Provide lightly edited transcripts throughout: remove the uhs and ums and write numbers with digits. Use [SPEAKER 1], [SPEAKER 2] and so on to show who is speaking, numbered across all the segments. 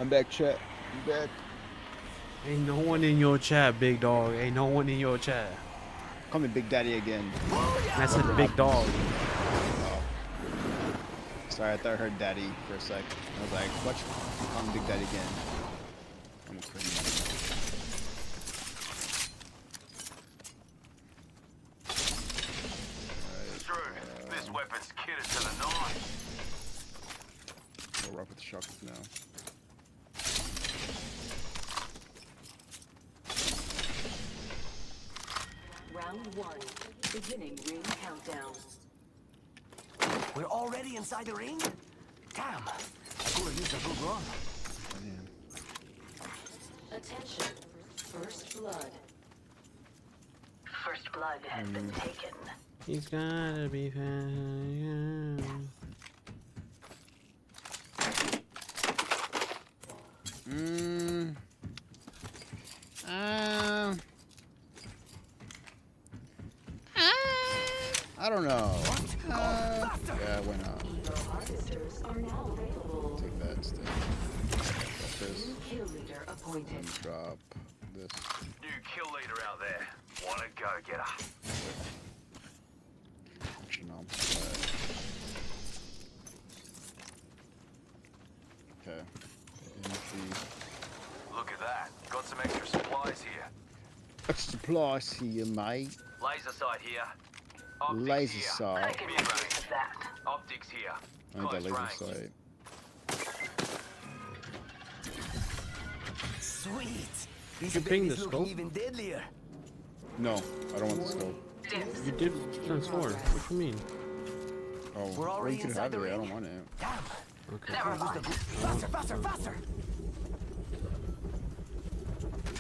[SPEAKER 1] I'm back, chat. I'm back.
[SPEAKER 2] Ain't no one in your chat, big dog. Ain't no one in your chat.
[SPEAKER 1] Call me Big Daddy again.
[SPEAKER 2] I said big dog.
[SPEAKER 1] Oh. Sorry, I thought I heard Daddy for a sec. I was like, what? Call me Big Daddy again. I'm crazy.
[SPEAKER 3] This weapon's kitted to the nine.
[SPEAKER 1] Go rough with the shotguns now.
[SPEAKER 4] Round 1. Beginning ring countdown.
[SPEAKER 5] We're already inside the ring? Damn. I could have used a good run.
[SPEAKER 1] Damn.
[SPEAKER 4] Attention. First blood. First blood has been taken.
[SPEAKER 2] He's gotta be fast.
[SPEAKER 1] I don't know. Yeah, why not?
[SPEAKER 4] Evo harvesters are now available.
[SPEAKER 1] Take that instead. Drop this.
[SPEAKER 4] New kill leader appointed.
[SPEAKER 1] And drop this.
[SPEAKER 3] New kill leader out there. Wanna go get her?
[SPEAKER 1] Actually, no. Okay.
[SPEAKER 3] Look at that. Got some extra supplies here.
[SPEAKER 1] Extra supplies here, mate.
[SPEAKER 3] Laser sight here. Optics
[SPEAKER 1] Laser
[SPEAKER 3] here.
[SPEAKER 1] sight.
[SPEAKER 4] I can make use of that.
[SPEAKER 3] Optics here.
[SPEAKER 1] I got
[SPEAKER 3] Close
[SPEAKER 1] laser
[SPEAKER 3] range.
[SPEAKER 1] sight.
[SPEAKER 5] Sweet. These
[SPEAKER 2] You ping the
[SPEAKER 5] babies looking
[SPEAKER 2] scope?
[SPEAKER 5] even deadlier.
[SPEAKER 1] No, I don't want the scope.
[SPEAKER 4] Dips.
[SPEAKER 2] You did transform. What you mean?
[SPEAKER 1] Oh,
[SPEAKER 5] We're
[SPEAKER 1] well,
[SPEAKER 5] already
[SPEAKER 1] you can
[SPEAKER 5] inside
[SPEAKER 1] have
[SPEAKER 5] the
[SPEAKER 1] it. I
[SPEAKER 5] ring.
[SPEAKER 1] don't want it.
[SPEAKER 5] Damn.
[SPEAKER 2] Okay.
[SPEAKER 4] Never mind.
[SPEAKER 5] Faster, faster, faster.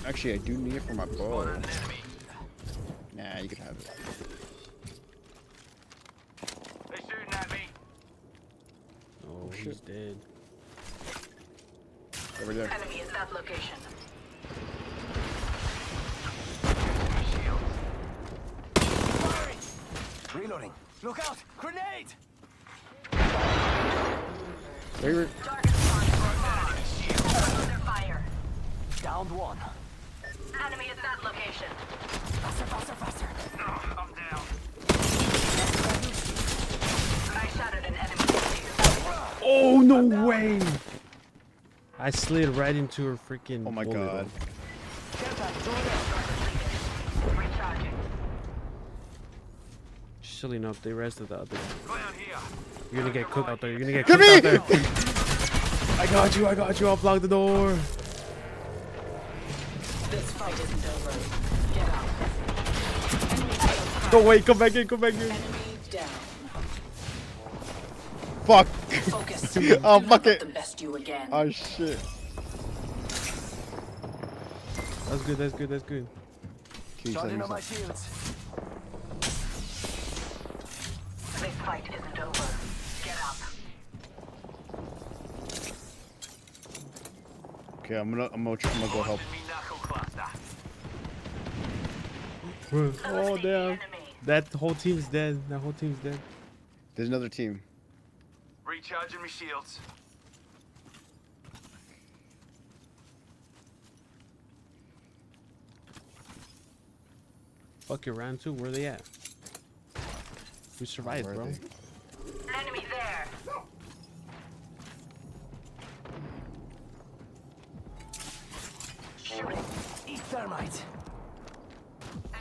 [SPEAKER 1] Actually, I do need it for my bow.
[SPEAKER 3] Spotted an enemy.
[SPEAKER 1] Nah, you can have it.
[SPEAKER 3] They're shooting at me.
[SPEAKER 2] Oh,
[SPEAKER 1] shit.
[SPEAKER 2] he's dead.
[SPEAKER 1] Over there.
[SPEAKER 4] Enemy at that location.
[SPEAKER 3] Shield.
[SPEAKER 5] Firing. Reloading. Look out! Grenade!
[SPEAKER 1] Favorite.
[SPEAKER 4] Target spawn. Under fire.
[SPEAKER 5] Downed one.
[SPEAKER 4] Enemy at that location.
[SPEAKER 5] Faster, faster, faster.
[SPEAKER 3] I'm down.
[SPEAKER 4] I shot at an enemy.
[SPEAKER 2] Oh, no way! I slid right into her freaking.
[SPEAKER 1] Oh my
[SPEAKER 2] bullet
[SPEAKER 1] god.
[SPEAKER 2] hole.
[SPEAKER 5] Get back, throw it out.
[SPEAKER 4] Recharging.
[SPEAKER 2] Chilling up. They rested the other.
[SPEAKER 3] Clown here.
[SPEAKER 2] You're gonna get cooked out there. You're gonna get
[SPEAKER 1] Come
[SPEAKER 2] cooked
[SPEAKER 1] here!
[SPEAKER 2] out there. I got you. I got you. I'll block the door.
[SPEAKER 4] This fight isn't over. Get out. Enemy killed.
[SPEAKER 2] Go away. Come back in. Come back in.
[SPEAKER 4] Enemy down.
[SPEAKER 1] Fuck.
[SPEAKER 4] Focus.
[SPEAKER 1] Oh,
[SPEAKER 4] Do not
[SPEAKER 1] fuck
[SPEAKER 4] let
[SPEAKER 1] it.
[SPEAKER 4] them best you again.
[SPEAKER 1] Oh, shit.
[SPEAKER 2] That's good. That's good. That's good.
[SPEAKER 1] Can you
[SPEAKER 5] Shot
[SPEAKER 1] send
[SPEAKER 5] in
[SPEAKER 1] me
[SPEAKER 5] on my
[SPEAKER 1] some?
[SPEAKER 5] shields.
[SPEAKER 4] This fight isn't over. Get up.
[SPEAKER 1] Okay, I'm gonna go help.
[SPEAKER 3] Enemy knuckle cluster.
[SPEAKER 2] Oh
[SPEAKER 4] Eliminate the
[SPEAKER 2] damn.
[SPEAKER 4] enemy.
[SPEAKER 2] That whole team's dead. That whole team's dead.
[SPEAKER 1] There's another team.
[SPEAKER 3] Recharging my shields.
[SPEAKER 2] Fuck it, round 2. Where they at? We survived,
[SPEAKER 1] Where are
[SPEAKER 2] bro.
[SPEAKER 1] they?
[SPEAKER 4] Enemy there. Shooting.
[SPEAKER 5] Eat thermite.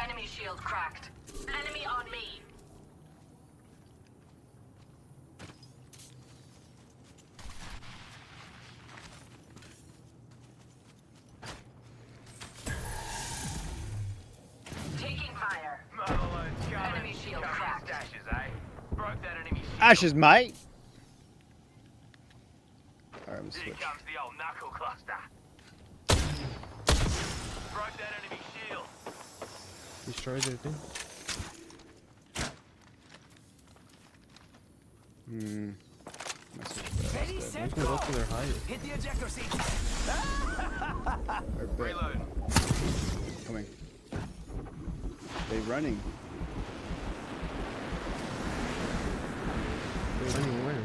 [SPEAKER 4] Enemy shield cracked. Enemy on me. Taking fire.
[SPEAKER 3] Motherload gun.
[SPEAKER 4] Enemy shield cracked.
[SPEAKER 3] Stashes, eh? Broke that enemy shield.
[SPEAKER 1] Ashes, mate. Alright, let's
[SPEAKER 3] Here
[SPEAKER 1] switch.
[SPEAKER 3] comes the old knuckle cluster. Broke that enemy shield.
[SPEAKER 2] Destroyed everything.
[SPEAKER 1] Hmm. Let's switch to that
[SPEAKER 5] Ready,
[SPEAKER 1] instead.
[SPEAKER 2] I'm
[SPEAKER 5] set,
[SPEAKER 2] gonna
[SPEAKER 5] go.
[SPEAKER 2] go to their height.
[SPEAKER 5] Hit the ejector seat.
[SPEAKER 1] Alright, bet.
[SPEAKER 3] Reload.
[SPEAKER 1] Coming. They running.
[SPEAKER 2] They're running where?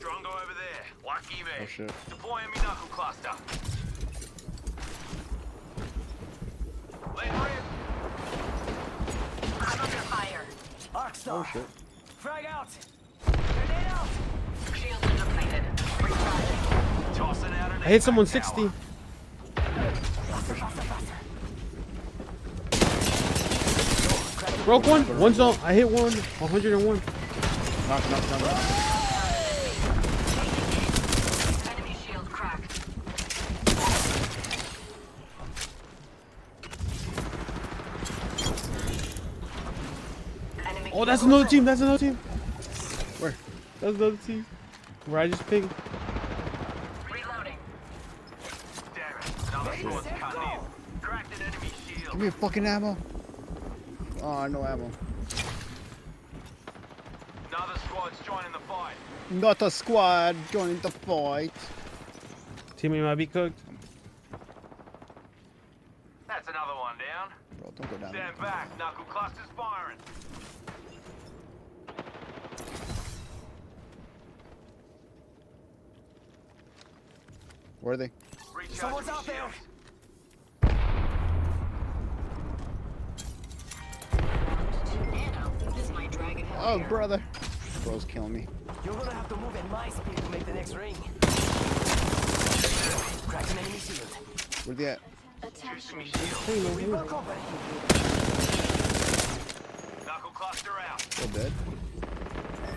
[SPEAKER 3] Drongo over there. Lucky me.
[SPEAKER 1] Oh shit.
[SPEAKER 3] Deploying me knuckle cluster. Let rip.
[SPEAKER 4] I'm under fire.
[SPEAKER 5] Arc star.
[SPEAKER 1] Oh shit.
[SPEAKER 5] Frag out. Grenade out.
[SPEAKER 4] Shields are depleted. Recharging.
[SPEAKER 3] Tossing out an
[SPEAKER 2] I hit someone
[SPEAKER 3] impact
[SPEAKER 2] 60.
[SPEAKER 3] tower.
[SPEAKER 5] Faster, faster, faster.
[SPEAKER 2] Broke one. One's on. I hit one. 101.
[SPEAKER 1] Knock.
[SPEAKER 4] Enemy shield cracked. Enemy
[SPEAKER 2] Oh, that's
[SPEAKER 4] shield
[SPEAKER 2] another team. That's another team.
[SPEAKER 1] Where?
[SPEAKER 2] That's another team. Where I just pinged.
[SPEAKER 4] reloading.
[SPEAKER 3] Damn it. Another squad's cutting in. Cracked an enemy
[SPEAKER 1] Give
[SPEAKER 3] shield.
[SPEAKER 1] me a fucking ammo. Oh, no ammo.
[SPEAKER 3] Another squad's joining the fight.
[SPEAKER 1] Not a squad joining the fight.
[SPEAKER 2] Teammate might be cooked.
[SPEAKER 3] That's another one down.
[SPEAKER 1] Bro, don't go down there.
[SPEAKER 3] Stand back. Knuckle cluster's firing.
[SPEAKER 1] Where are they?
[SPEAKER 3] Recharging
[SPEAKER 5] Someone's
[SPEAKER 3] me
[SPEAKER 5] out there.
[SPEAKER 3] shields.
[SPEAKER 4] This might drag it
[SPEAKER 1] Oh, brother. Bro's killing me.
[SPEAKER 5] You're gonna have to move at my speed to make the next ring. Crack an enemy shield.
[SPEAKER 1] Where they at?
[SPEAKER 3] Juicing me shield.
[SPEAKER 5] Reaper company.
[SPEAKER 3] Knuckle cluster out.
[SPEAKER 1] Still dead.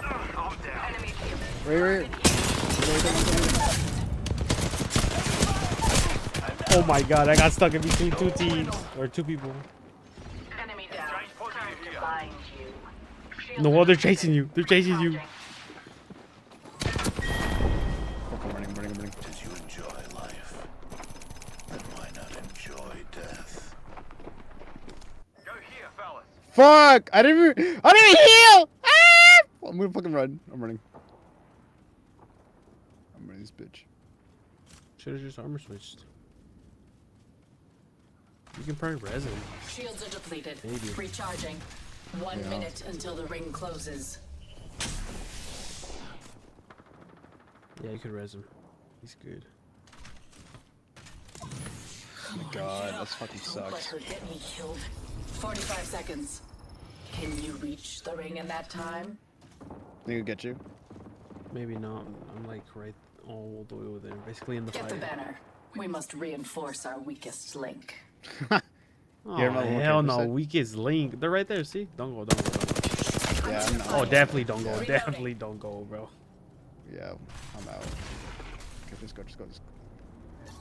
[SPEAKER 3] I'm down.
[SPEAKER 4] Enemy shield.
[SPEAKER 1] Right.
[SPEAKER 2] Oh my god, I got stuck in between two teams. Or two people.
[SPEAKER 4] Enemy down.
[SPEAKER 3] Change positive
[SPEAKER 4] Time to
[SPEAKER 3] here.
[SPEAKER 4] bind you. Shields
[SPEAKER 2] No,
[SPEAKER 4] are
[SPEAKER 2] well, they're
[SPEAKER 4] depleted.
[SPEAKER 2] chasing you. They're chasing you.
[SPEAKER 4] Recharging.
[SPEAKER 1] Fuck, I'm running.
[SPEAKER 6] Did you enjoy life? Then why not enjoy death?
[SPEAKER 3] Go here, fellas.
[SPEAKER 1] Fuck! I didn't even heal! Ah! I'm gonna fucking run. I'm running this bitch.
[SPEAKER 2] Should have just armor switched. You can probably res him.
[SPEAKER 4] Shields are depleted.
[SPEAKER 2] Maybe.
[SPEAKER 4] Recharging. 1
[SPEAKER 1] Yeah.
[SPEAKER 4] minute until the ring closes.
[SPEAKER 2] Yeah, you could res him. He's good.
[SPEAKER 1] Oh my god, that fucking
[SPEAKER 4] Don't let
[SPEAKER 1] sucks.
[SPEAKER 4] her get me killed. 45 seconds. Can you reach the ring in that time?
[SPEAKER 1] Think it'll get you?
[SPEAKER 2] Maybe not. I'm like right all the way over there. Basically in the
[SPEAKER 4] Get the
[SPEAKER 2] fight.
[SPEAKER 4] banner. We must reinforce our weakest link.
[SPEAKER 2] Oh,
[SPEAKER 1] You remember what
[SPEAKER 2] hell
[SPEAKER 1] Kevin
[SPEAKER 2] no.
[SPEAKER 1] said?
[SPEAKER 2] Weakest link. They're right there. See? Don't go.
[SPEAKER 1] Yeah, I'm
[SPEAKER 2] Oh,
[SPEAKER 1] out.
[SPEAKER 2] definitely don't go.
[SPEAKER 4] Reloading.
[SPEAKER 2] Definitely don't go, bro.
[SPEAKER 1] Yeah, I'm out. Okay, just go.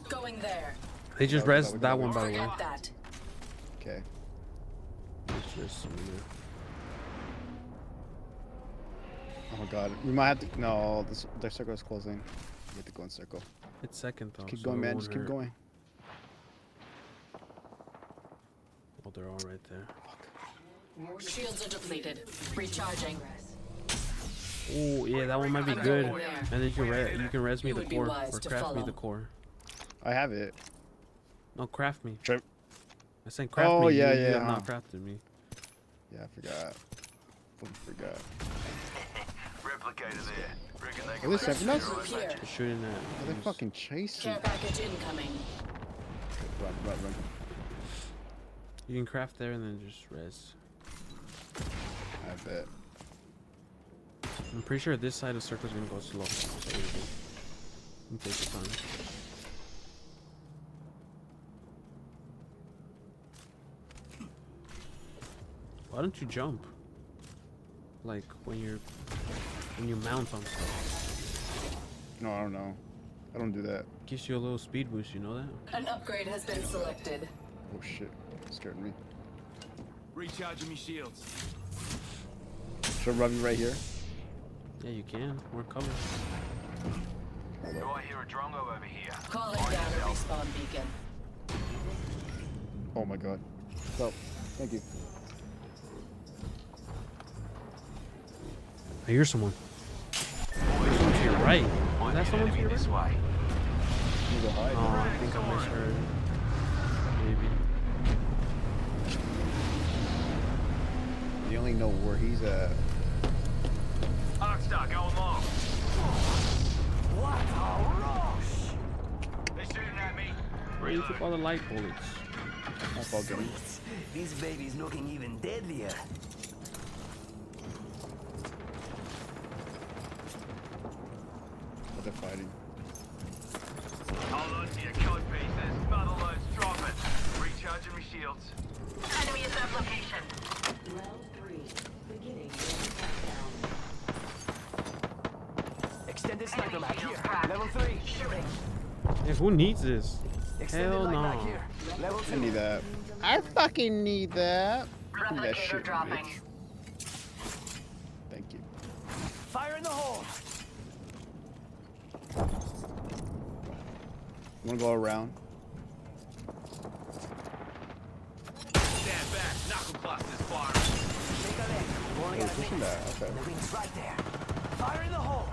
[SPEAKER 4] Going there.
[SPEAKER 2] They just
[SPEAKER 1] Yeah, we
[SPEAKER 2] res
[SPEAKER 1] got-
[SPEAKER 2] that one, by the way.
[SPEAKER 4] Forget that.
[SPEAKER 1] Okay.
[SPEAKER 2] It's just some,
[SPEAKER 1] Oh my god, we might have to. No, the circle is closing. We have to go in circle.
[SPEAKER 2] It's second though.
[SPEAKER 1] Keep
[SPEAKER 2] so
[SPEAKER 1] going,
[SPEAKER 2] it
[SPEAKER 1] man.
[SPEAKER 2] won't
[SPEAKER 1] Just keep
[SPEAKER 2] hurt.
[SPEAKER 1] going.
[SPEAKER 2] Oh, they're all right there.
[SPEAKER 4] Shields are depleted. Recharging.
[SPEAKER 2] Oh yeah, that one might be
[SPEAKER 4] I'm
[SPEAKER 2] good.
[SPEAKER 4] going there.
[SPEAKER 2] And then you can res me
[SPEAKER 4] You
[SPEAKER 2] the
[SPEAKER 4] would be
[SPEAKER 2] core
[SPEAKER 4] wise
[SPEAKER 2] or
[SPEAKER 4] to
[SPEAKER 2] craft me the
[SPEAKER 4] follow.
[SPEAKER 2] core.
[SPEAKER 1] I have it.
[SPEAKER 2] No, craft me.
[SPEAKER 1] Trip.
[SPEAKER 2] I said craft
[SPEAKER 1] Oh,
[SPEAKER 2] me.
[SPEAKER 1] yeah,
[SPEAKER 2] you
[SPEAKER 1] yeah,
[SPEAKER 2] have not
[SPEAKER 1] huh.
[SPEAKER 2] crafted me.
[SPEAKER 1] Yeah, I forgot. Fucking forgot.
[SPEAKER 3] Replicator there. Reckon they
[SPEAKER 1] Are
[SPEAKER 3] can
[SPEAKER 1] they
[SPEAKER 3] make
[SPEAKER 1] saving us?
[SPEAKER 3] zero
[SPEAKER 4] Here.
[SPEAKER 3] magic.
[SPEAKER 2] Just shooting at.
[SPEAKER 1] Are they
[SPEAKER 2] just-
[SPEAKER 1] fucking chasing?
[SPEAKER 4] Care package incoming.
[SPEAKER 1] Run.
[SPEAKER 2] You can craft there and then just res.
[SPEAKER 1] I bet.
[SPEAKER 2] I'm pretty sure this side of the circle is gonna go slow. So you can take your time. Why don't you jump? Like when you mount on stuff.
[SPEAKER 1] No, I don't know. I don't do that.
[SPEAKER 2] Gives you a little speed boost, you know that?
[SPEAKER 4] An upgrade has been selected.
[SPEAKER 1] Oh shit. It scared me.
[SPEAKER 3] Recharging me shields.
[SPEAKER 1] Should I rub you right here?
[SPEAKER 2] Yeah, you can. We're covered.
[SPEAKER 3] Do I hear a drongo over here?
[SPEAKER 4] Calling down a respawn beacon.
[SPEAKER 1] Oh my god. So, thank you.
[SPEAKER 2] I hear someone. There's someone to your right. Is that someone to your right?
[SPEAKER 3] This way.
[SPEAKER 1] I'm gonna go hide.
[SPEAKER 2] Oh, I think I misheard. Maybe.
[SPEAKER 1] You only know where he's at.
[SPEAKER 3] Arcstar going long. They're shooting at me.
[SPEAKER 2] Where you took all the light bullets?
[SPEAKER 1] That's all good.
[SPEAKER 5] This baby's looking even deadlier.
[SPEAKER 1] But they're fighting.
[SPEAKER 3] Hold on to your code pieces. Mother loads dropping. Recharging my shields.
[SPEAKER 4] Enemy is at location.
[SPEAKER 7] Round 3. Beginning ring countdown.
[SPEAKER 5] Extended sniper mag here.
[SPEAKER 4] Cracked.
[SPEAKER 5] Level 3.
[SPEAKER 4] Shooting.
[SPEAKER 2] Yeah, who needs this?
[SPEAKER 5] Extended
[SPEAKER 2] Hell
[SPEAKER 5] light
[SPEAKER 2] no.
[SPEAKER 5] mag here. Level 2.
[SPEAKER 1] I need that. I fucking need that. Give me that
[SPEAKER 4] Replicator
[SPEAKER 1] shit,
[SPEAKER 4] dropping.
[SPEAKER 1] bitch. Thank you.
[SPEAKER 5] Fire in the hole.
[SPEAKER 1] Wanna go around?
[SPEAKER 3] Stand back. Knuckle clusters firing.
[SPEAKER 5] Take a left. We've only
[SPEAKER 1] Oh,
[SPEAKER 5] got a
[SPEAKER 1] pushing
[SPEAKER 5] minute.
[SPEAKER 1] that. Okay.
[SPEAKER 5] The ring's right there. Fire in the hole.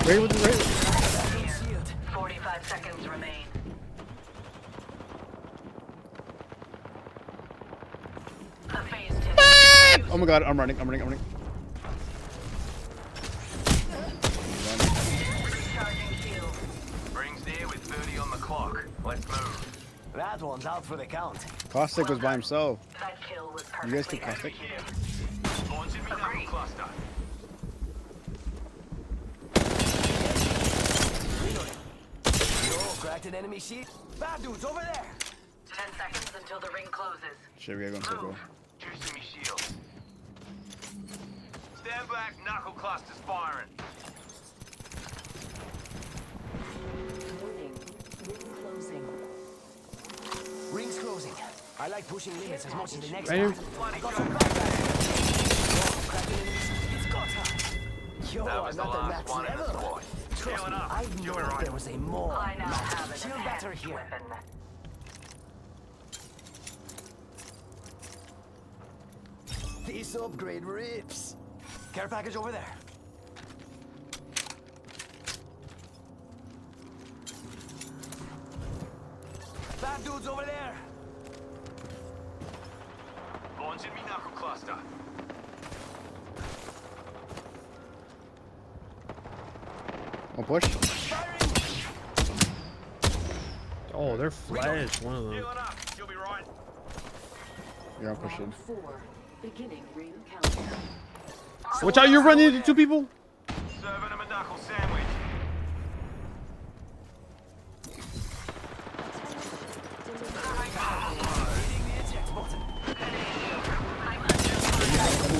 [SPEAKER 1] Right with the right.
[SPEAKER 5] Shield.
[SPEAKER 4] 45 seconds remain. The phase 2.
[SPEAKER 1] Oh my god, I'm running.
[SPEAKER 4] Recharging shield.
[SPEAKER 3] Rings near with 30 on the clock. Let's move.
[SPEAKER 5] That one's out for the count.
[SPEAKER 1] Caustic was by himself.
[SPEAKER 4] That kill was
[SPEAKER 1] You guys
[SPEAKER 4] perfectly
[SPEAKER 1] took Caustic?
[SPEAKER 4] executed.
[SPEAKER 3] Launching me knuckle cluster.
[SPEAKER 5] Yo, cracked an enemy shield. Bad dudes over there.
[SPEAKER 4] 10 seconds until the ring closes.
[SPEAKER 1] Shit, we gotta go in circle.
[SPEAKER 3] Move. Juicing me shields. Stand back. Knuckle clusters firing.
[SPEAKER 7] Warning. Ring closing.
[SPEAKER 5] Ring's closing. I like pushing limits as much as the next
[SPEAKER 2] Right here.
[SPEAKER 5] guy.
[SPEAKER 3] Bloody
[SPEAKER 5] Got
[SPEAKER 3] go.
[SPEAKER 5] some backpack. Yo, cracked an enemy shield. It's go time. Yo,
[SPEAKER 3] That
[SPEAKER 5] I'm
[SPEAKER 3] was the
[SPEAKER 5] not the
[SPEAKER 3] last
[SPEAKER 5] max
[SPEAKER 3] one in the
[SPEAKER 5] level.
[SPEAKER 3] squad.
[SPEAKER 5] Trust
[SPEAKER 3] Healing
[SPEAKER 5] me,
[SPEAKER 3] up.
[SPEAKER 5] I know
[SPEAKER 3] Doing right.
[SPEAKER 5] there was a more
[SPEAKER 4] I now have an
[SPEAKER 5] shield better
[SPEAKER 4] enhanced
[SPEAKER 5] here.
[SPEAKER 4] weapon.
[SPEAKER 5] This upgrade rips. Care package over there. Bad dudes over there.
[SPEAKER 3] Launching me knuckle cluster.
[SPEAKER 1] I'll push.
[SPEAKER 5] Firing.
[SPEAKER 2] Oh, they're flash. One of them.
[SPEAKER 3] Healing up. You'll be right.
[SPEAKER 1] Yeah, I'm pushing.
[SPEAKER 7] Round 4. Beginning ring countdown.
[SPEAKER 2] Watch out! You're running into two people.
[SPEAKER 3] Serving him a knuckle sandwich.
[SPEAKER 5] Hitting the eject button.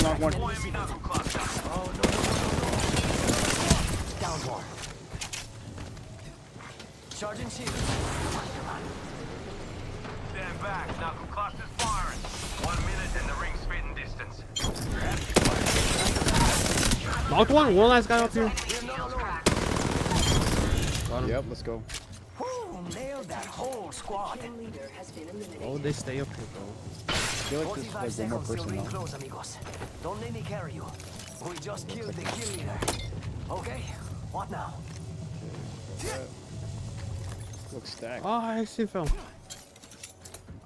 [SPEAKER 1] Knock one.
[SPEAKER 3] Deploying me knuckle cluster.
[SPEAKER 5] Oh no. Down one. Charging shield.
[SPEAKER 3] Stand back. Knuckle clusters firing. 1 minute and the ring's spitting distance.
[SPEAKER 2] Knocked one. One last guy up here.
[SPEAKER 4] Shield cracked.
[SPEAKER 2] Got him.
[SPEAKER 1] Yep, let's go.
[SPEAKER 5] Whew, nailed that whole squad.
[SPEAKER 7] Kill leader has been eliminated.
[SPEAKER 2] Oh, they stay up here, bro.
[SPEAKER 1] I feel like there's
[SPEAKER 5] 45
[SPEAKER 1] like one more
[SPEAKER 5] seconds till
[SPEAKER 1] person
[SPEAKER 5] ring
[SPEAKER 1] now.
[SPEAKER 5] close, amigos. Don't let me carry you. We just killed the kill leader. Okay, what now?
[SPEAKER 1] Looks stacked.
[SPEAKER 2] Oh, I actually fell.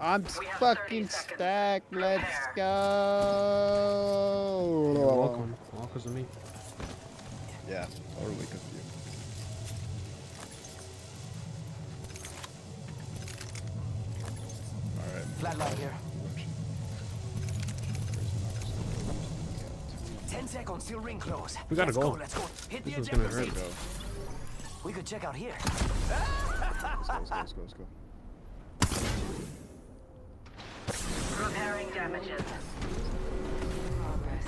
[SPEAKER 1] I'm
[SPEAKER 4] We have 30
[SPEAKER 1] fucking
[SPEAKER 4] seconds.
[SPEAKER 1] stacked. Let's
[SPEAKER 4] Prepare.
[SPEAKER 1] go.
[SPEAKER 2] You're welcome. All because of me.
[SPEAKER 1] Yeah, totally because of you. Alright.
[SPEAKER 5] Flatline here. 10 seconds till ring close.
[SPEAKER 2] We gotta
[SPEAKER 5] Let's
[SPEAKER 2] go.
[SPEAKER 5] Let's go. Hit
[SPEAKER 2] This
[SPEAKER 5] the
[SPEAKER 2] was gonna
[SPEAKER 5] ejector
[SPEAKER 2] hurt.
[SPEAKER 5] seat. We could check out here.
[SPEAKER 1] Let's go.
[SPEAKER 4] Repairing damages.
[SPEAKER 7] Progress.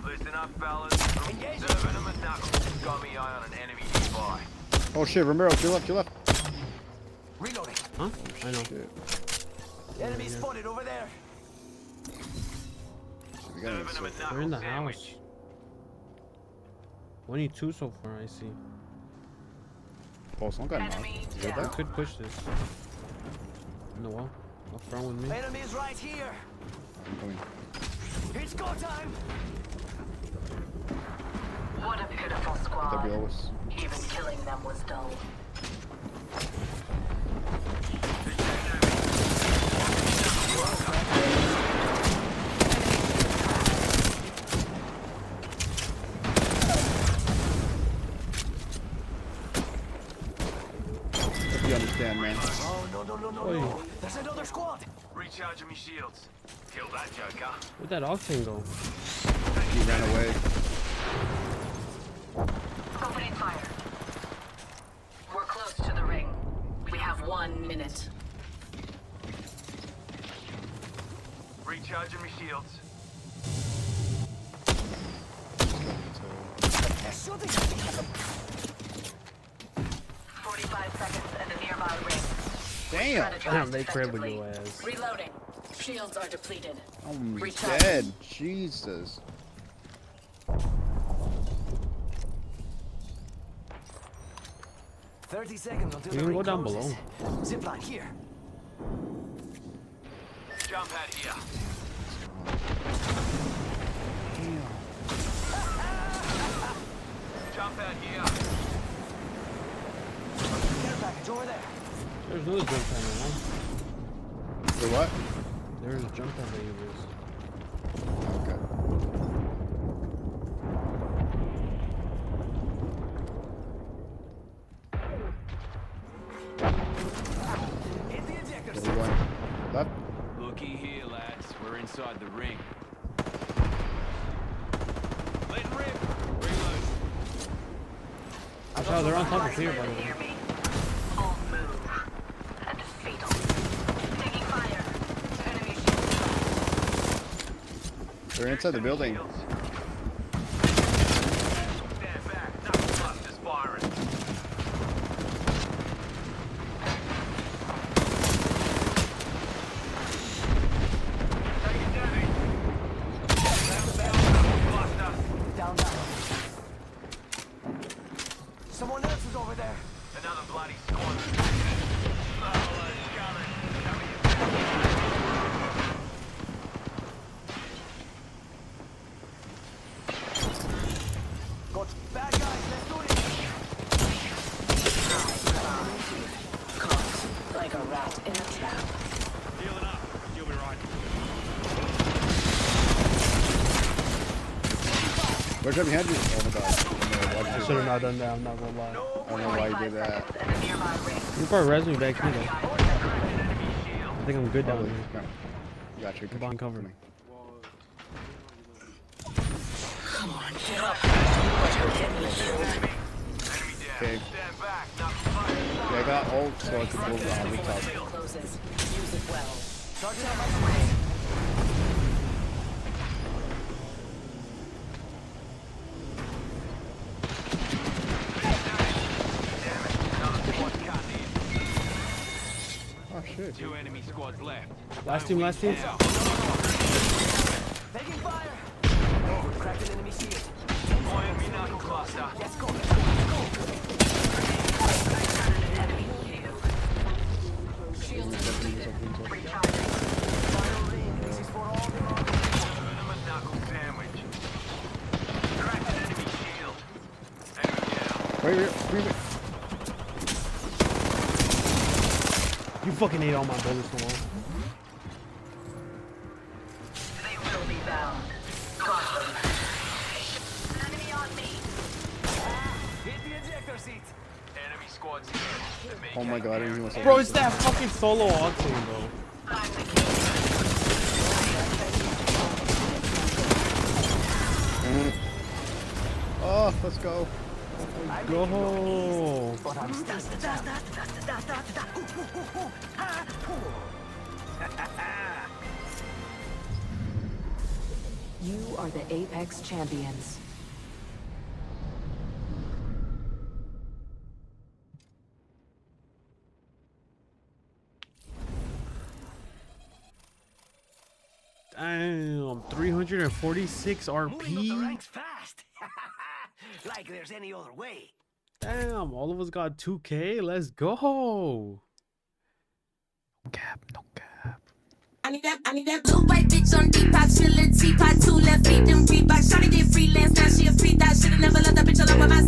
[SPEAKER 3] Listen up, fellas.
[SPEAKER 5] Engage.
[SPEAKER 3] Serving him a knuckle. Got me eye on an enemy nearby.
[SPEAKER 1] Oh shit, Romero, to your left.
[SPEAKER 5] Reloading.
[SPEAKER 2] Huh? I know.
[SPEAKER 1] Shit.
[SPEAKER 5] Enemy spotted over there.
[SPEAKER 1] We gotta
[SPEAKER 3] Serving him a
[SPEAKER 1] go
[SPEAKER 3] knuckle
[SPEAKER 2] They're in the
[SPEAKER 3] sandwich.
[SPEAKER 2] house. Only two so far, I see.
[SPEAKER 1] Oh, someone got knocked.
[SPEAKER 4] Enemy
[SPEAKER 1] You heard
[SPEAKER 2] I
[SPEAKER 1] that?
[SPEAKER 2] could push this. In the wall. Up front with me.
[SPEAKER 5] Enemies right here.
[SPEAKER 1] I'm coming.
[SPEAKER 5] It's go time.
[SPEAKER 4] What a pitiful squad.
[SPEAKER 1] WOS.
[SPEAKER 4] Even killing them was dull.
[SPEAKER 2] Oi.
[SPEAKER 5] There's another squad.
[SPEAKER 3] Recharging my shields. Kill that joker.
[SPEAKER 2] Where'd that octane go?
[SPEAKER 1] He ran away.
[SPEAKER 4] Opening fire. We're close to the ring. We have 1 minute.
[SPEAKER 3] Recharging my shields.
[SPEAKER 5] They're shooting.
[SPEAKER 4] 45 seconds and a nearby ring.
[SPEAKER 1] Damn.
[SPEAKER 2] Damn, they crib with your ass.
[SPEAKER 4] Reloading. Shields are depleted.
[SPEAKER 1] I'm
[SPEAKER 4] Recharge.
[SPEAKER 1] dead. Jesus.
[SPEAKER 5] 30 seconds until
[SPEAKER 2] You
[SPEAKER 5] the
[SPEAKER 2] can
[SPEAKER 5] ring
[SPEAKER 2] go down
[SPEAKER 5] closes.
[SPEAKER 2] below.
[SPEAKER 5] Zipline here.
[SPEAKER 3] Jump pad here. Jump pad here.
[SPEAKER 5] Care package over there.
[SPEAKER 2] There's another jump pad now.
[SPEAKER 1] For what?
[SPEAKER 2] There's a jump pad that you use.
[SPEAKER 1] Okay.
[SPEAKER 5] Hit the ejector
[SPEAKER 1] Where
[SPEAKER 5] seat.
[SPEAKER 1] we going? Left?
[SPEAKER 3] Looky here, lads. We're inside the ring. Let rip. Reload.
[SPEAKER 2] Watch out, they're on top of here, by the way.
[SPEAKER 4] Near me. Full move. And fatal. Taking fire. Enemy shield.
[SPEAKER 1] They're inside the building.
[SPEAKER 3] Shields. Stand back. Knuckle clusters firing. Taking damage. Cluster.
[SPEAKER 5] Down. Someone else is over there.
[SPEAKER 3] Another bloody squad. Oh, coming. Cover your
[SPEAKER 5] Got bad guys. Let's do it.
[SPEAKER 4] Caught like a rat in a trap.
[SPEAKER 3] Healing up. You'll be right.
[SPEAKER 1] Where's right behind you? Oh my god. No,
[SPEAKER 2] I should have not done that, I'm not gonna lie.
[SPEAKER 1] I don't know why you did that.
[SPEAKER 4] And a nearby ring.
[SPEAKER 2] You probably res me back here though.
[SPEAKER 3] Enemy shield.
[SPEAKER 2] I think I'm good down
[SPEAKER 1] Probably.
[SPEAKER 2] here.
[SPEAKER 1] No. Gotcha.
[SPEAKER 2] Come on, cover me.
[SPEAKER 4] Come on, get up.
[SPEAKER 3] Enemy down.
[SPEAKER 1] Okay.
[SPEAKER 3] Stand back. Knuckle fire.
[SPEAKER 1] Yeah, I got ult, so I can move on the top.
[SPEAKER 4] Ring closes. Use it well.
[SPEAKER 5] Charging up my switch.
[SPEAKER 3] Damn it. Another squad cut in.
[SPEAKER 1] Oh shit.
[SPEAKER 3] 2 enemy squads left.
[SPEAKER 2] Last team, last team.
[SPEAKER 3] Now.
[SPEAKER 5] Taking fire. Cracked an enemy shield.
[SPEAKER 3] Point me knuckle cluster.
[SPEAKER 5] Let's go.
[SPEAKER 4] Enemy kill. Shields are depleted. Recharging.
[SPEAKER 5] Final ring. This is for all the wrong people.
[SPEAKER 3] Burn them a knuckle sandwich. Cracked an enemy shield. Enemy down.
[SPEAKER 1] Wait.
[SPEAKER 2] You fucking ate all my bullets, no more.
[SPEAKER 4] They will be bound. Caught them. Enemy on me.
[SPEAKER 5] Hit the ejector seat.
[SPEAKER 3] Enemy squads here. The main
[SPEAKER 1] Oh my god, I didn't even want to say
[SPEAKER 2] Bro, it's that fucking solo octane, bro.
[SPEAKER 4] I'm the king.
[SPEAKER 1] Oh, let's go.
[SPEAKER 2] Go.
[SPEAKER 5] But I'm still the champ.
[SPEAKER 7] You are the Apex Champions.
[SPEAKER 2] Damn, 346
[SPEAKER 5] Moving up the
[SPEAKER 2] RP.
[SPEAKER 5] ranks fast. Like there's any other way.
[SPEAKER 2] Damn, all of us got 2K. Let's go. Cap, no cap.
[SPEAKER 8] I need that blue white bitch on Depop, chillin' teapot, 2 left feet, them Reebok. Shawty did freelance, now she a free thought. Shoulda never left that bitch alone with my